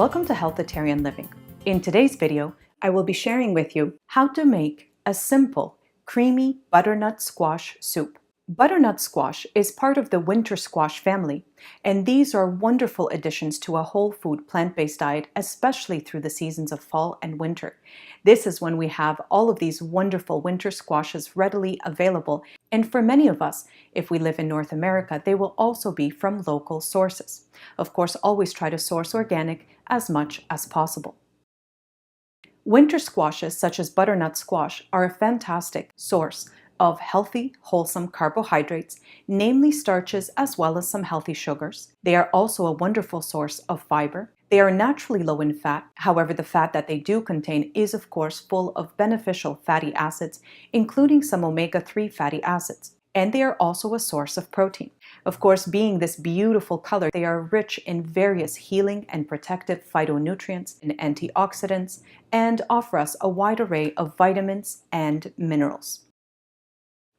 Welcome to Healthitarian Living. In today's video, I will be sharing with you how to make a simple, creamy butternut squash soup. Butternut squash is part of the winter squash family, and these are wonderful additions to a whole food plant-based diet, especially through the seasons of fall and winter. This is when we have all of these wonderful winter squashes readily available, and for many of us, if we live in North America, they will also be from local sources. Of course, always try to source organic as much as possible. Winter squashes, such as butternut squash, are a fantastic source of healthy, wholesome carbohydrates, namely starches as well as some healthy sugars. They are also a wonderful source of fiber. They are naturally low in fat. However, the fat that they do contain is of course full of beneficial fatty acids, including some omega-3 fatty acids. And they are also a source of protein. Of course, being this beautiful color, they are rich in various healing and protective phytonutrients and antioxidants, and offer us a wide array of vitamins and minerals.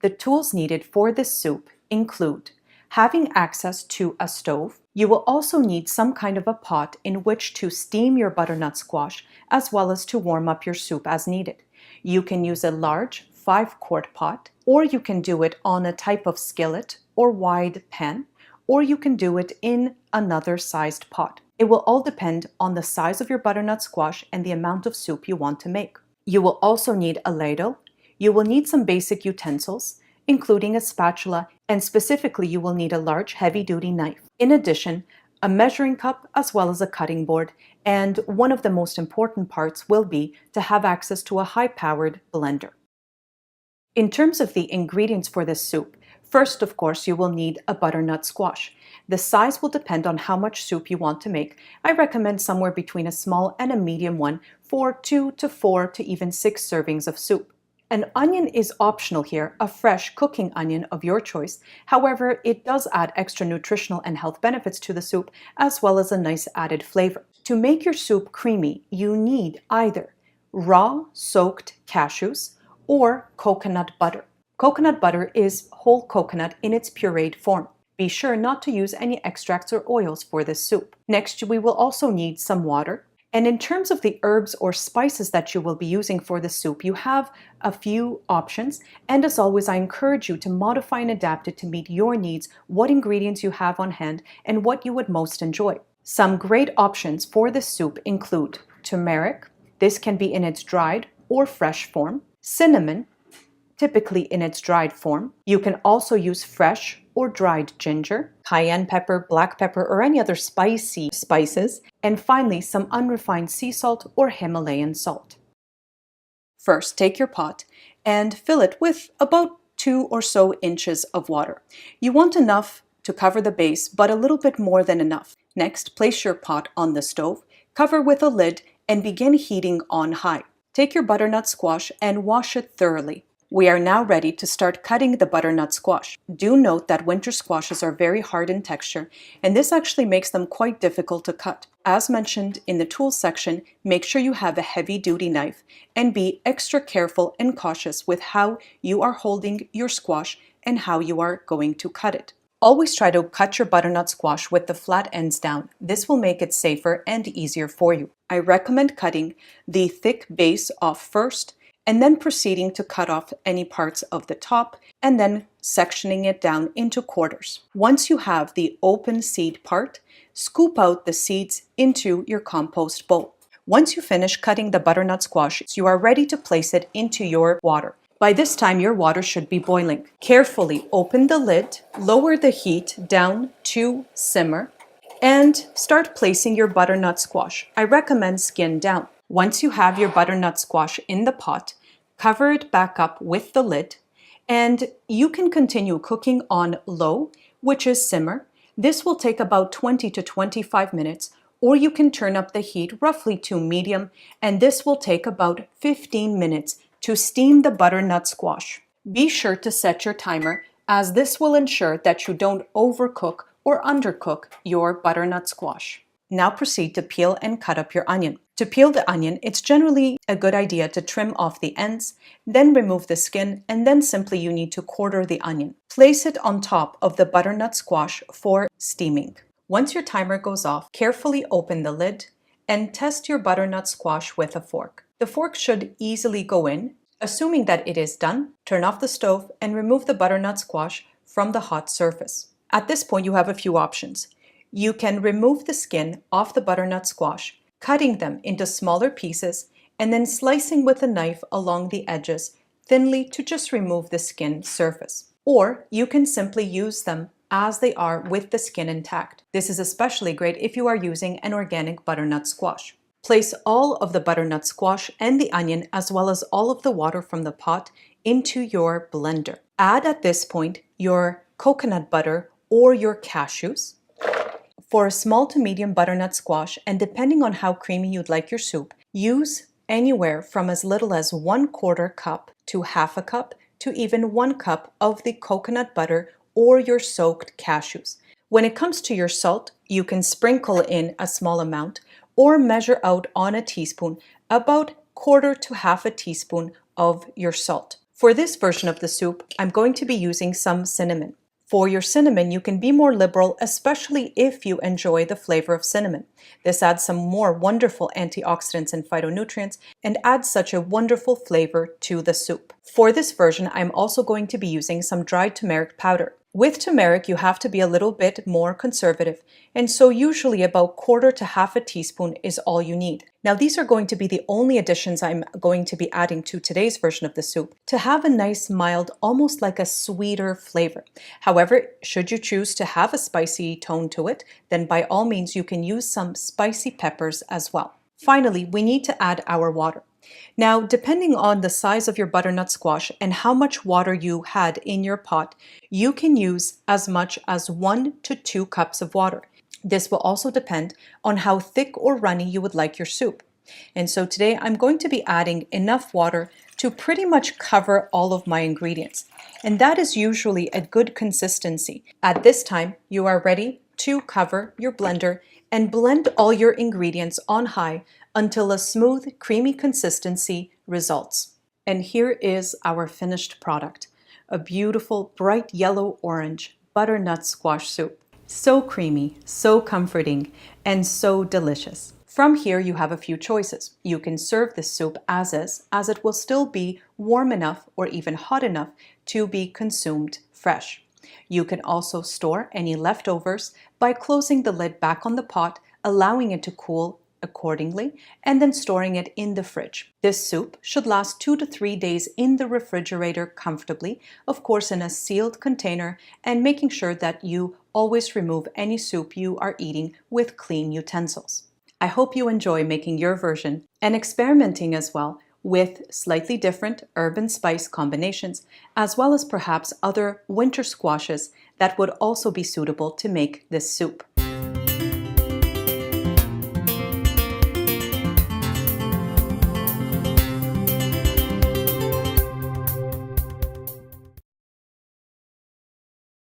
The tools needed for this soup include having access to a stove. You will also need some kind of a pot in which to steam your butternut squash, as well as to warm up your soup as needed. You can use a large 5-quart pot, or you can do it on a type of skillet or wide pan, or you can do it in another sized pot. It will all depend on the size of your butternut squash and the amount of soup you want to make. You will also need a ladle. You will need some basic utensils, including a spatula, and specifically you will need a large heavy-duty knife. In addition, a measuring cup as well as a cutting board, and one of the most important parts will be to have access to a high-powered blender. In terms of the ingredients for this soup, first, of course, you will need a butternut squash. The size will depend on how much soup you want to make. I recommend somewhere between a small and a medium one for 2 to 4 to even 6 servings of soup. An onion is optional here, a fresh cooking onion of your choice. However, it does add extra nutritional and health benefits to the soup, as well as a nice added flavor. To make your soup creamy, you need either raw soaked cashews or coconut butter. Coconut butter is whole coconut in its pureed form. Be sure not to use any extracts or oils for this soup. Next, we will also need some water. And in terms of the herbs or spices that you will be using for the soup, you have a few options. And as always, I encourage you to modify and adapt it to meet your needs, what ingredients you have on hand, and what you would most enjoy. Some great options for this soup include turmeric. This can be in its dried or fresh form. Cinnamon, typically in its dried form. You can also use fresh or dried ginger, cayenne pepper, black pepper, or any other spicy spices. And finally, some unrefined sea salt or Himalayan salt. First, take your pot and fill it with about 2 or so inches of water. You want enough to cover the base, but a little bit more than enough. Next, place your pot on the stove, cover with a lid, and begin heating on high. Take your butternut squash and wash it thoroughly. We are now ready to start cutting the butternut squash. Do note that winter squashes are very hard in texture, and this actually makes them quite difficult to cut. As mentioned in the tools section, make sure you have a heavy-duty knife and be extra careful and cautious with how you are holding your squash and how you are going to cut it. Always try to cut your butternut squash with the flat ends down. This will make it safer and easier for you. I recommend cutting the thick base off first, and then proceeding to cut off any parts of the top, and then sectioning it down into quarters. Once you have the open seed part, scoop out the seeds into your compost bowl. Once you finish cutting the butternut squash, you are ready to place it into your water. By this time, your water should be boiling. Carefully open the lid, lower the heat down to simmer, and start placing your butternut squash. I recommend skin down. Once you have your butternut squash in the pot, cover it back up with the lid, and you can continue cooking on low, which is simmer. This will take about 20 to 25 minutes, or you can turn up the heat roughly to medium, and this will take about 15 minutes to steam the butternut squash. Be sure to set your timer, as this will ensure that you don't overcook or undercook your butternut squash. Now proceed to peel and cut up your onion. To peel the onion, it's generally a good idea to trim off the ends, then remove the skin, and then simply you need to quarter the onion. Place it on top of the butternut squash for steaming. Once your timer goes off, carefully open the lid and test your butternut squash with a fork. The fork should easily go in. Assuming that it is done, turn off the stove and remove the butternut squash from the hot surface. At this point, you have a few options. You can remove the skin off the butternut squash, cutting them into smaller pieces and then slicing with a knife along the edges thinly to just remove the skin surface. Or you can simply use them as they are with the skin intact. This is especially great if you are using an organic butternut squash. Place all of the butternut squash and the onion as well as all of the water from the pot into your blender. Add at this point your coconut butter or your cashews. For a small to medium butternut squash, and depending on how creamy you'd like your soup, use anywhere from as little as 1/4 cup to 1/2 cup to even 1 cup of the coconut butter or your soaked cashews. When it comes to your salt, you can sprinkle in a small amount or measure out on a teaspoon about 1/4 to 1/2 teaspoon of your salt. For this version of the soup, I'm going to be using some cinnamon. For your cinnamon, you can be more liberal, especially if you enjoy the flavor of cinnamon. This adds some more wonderful antioxidants and phytonutrients and adds such a wonderful flavor to the soup. For this version, I'm also going to be using some dried turmeric powder. With turmeric, you have to be a little bit more conservative, and so usually about 1/4 to 1/2 teaspoon is all you need. Now, these are going to be the only additions I'm going to be adding to today's version of the soup to have a nice, mild, almost like a sweeter flavor. However, should you choose to have a spicy tone to it, then by all means you can use some spicy peppers as well. Finally, we need to add our water. Now, depending on the size of your butternut squash and how much water you had in your pot, you can use as much as 1 to 2 cups of water. This will also depend on how thick or runny you would like your soup. And so today I'm going to be adding enough water to pretty much cover all of my ingredients. And that is usually a good consistency. At this time, you are ready to cover your blender and blend all your ingredients on high until a smooth, creamy consistency results. And here is our finished product, a beautiful, bright yellow-orange butternut squash soup. So creamy, so comforting, and so delicious. From here, you have a few choices. You can serve this soup as is, as it will still be warm enough or even hot enough to be consumed fresh. You can also store any leftovers by closing the lid back on the pot, allowing it to cool accordingly, and then storing it in the fridge. This soup should last 2 to 3 days in the refrigerator comfortably, of course in a sealed container, and making sure that you always remove any soup you are eating with clean utensils. I hope you enjoy making your version and experimenting as well with slightly different herb and spice combinations, as well as perhaps other winter squashes that would also be suitable to make this soup.